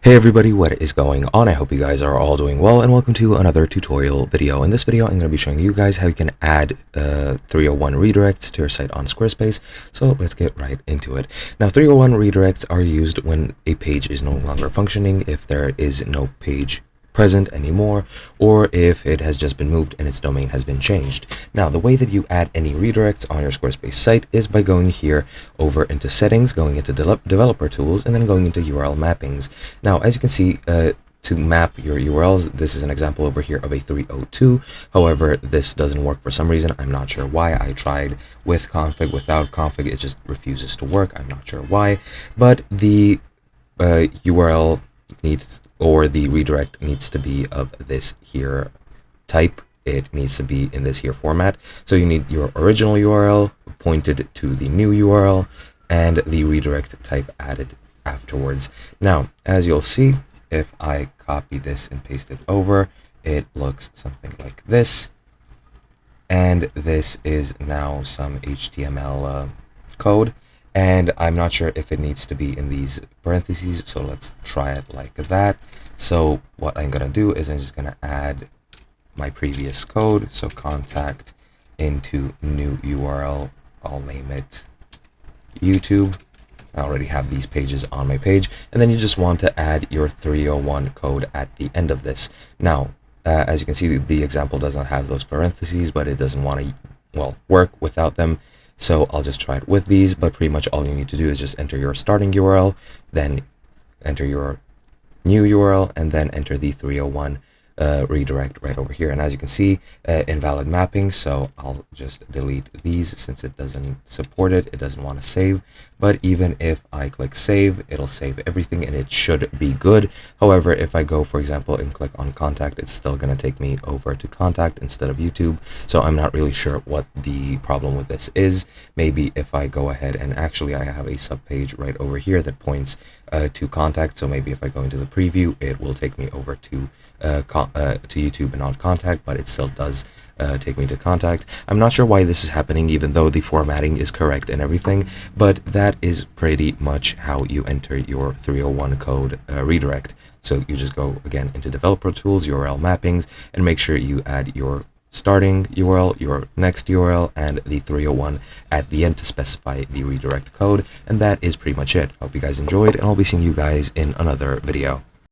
Hey everybody, what is going on? I hope you guys are all doing well, and welcome to another tutorial video. In this video, I'm going to be showing you guys how you can add 301 redirects to your site on Squarespace. So let's get right into it. Now, 301 redirects are used when a page is no longer functioning, if there is no page present anymore, or if it has just been moved and its domain has been changed. Now, the way that you add any redirects on your Squarespace site is by going here over into settings, going into developer tools, and then going into URL mappings. Now, as you can see, to map your URLs, this is an example over here of a 302. However, this doesn't work for some reason. I'm not sure why. I tried with config, without config, it just refuses to work. I'm not sure why, but the URL needs, or the redirect needs to be of this here type. It needs to be in this here format. So you need your original URL pointed to the new URL and the redirect type added afterwards. Now, as you'll see, if I copy this and paste it over, it looks something like this. And this is now some HTML code. And I'm not sure if it needs to be in these parentheses, so let's try it like that. So what I'm going to do is I'm just going to add my previous code, so contact into new URL. I'll name it YouTube. I already have these pages on my page, and then you just want to add your 301 code at the end of this. Now, as you can see, the example does not have those parentheses, but it doesn't want to, well, work without them. So I'll just try it with these, but pretty much all you need to do is just enter your starting URL, then enter your new URL, and then enter the 301 redirect right over here. And as you can see, invalid mapping, so I'll just delete these since it doesn't support it. It doesn't want to save, but even if I click save, it'll save everything and it should be good. However, if I go, for example, and click on contact, it's still going to take me over to contact instead of YouTube. So I'm not really sure what the problem with this is. Maybe if I go ahead and actually I have a subpage right over here that points to contact. So maybe if I go into the preview, it will take me over to YouTube and not contact, but it still does take me to contact. I'm not sure why this is happening, even though the formatting is correct and everything, but that is pretty much how you enter your 301 code redirect. So you just go again into developer tools, URL mappings, and make sure you add your starting URL, your next URL, and the 301 at the end to specify the redirect code. And that is pretty much it. Hope you guys enjoyed, and I'll be seeing you guys in another video.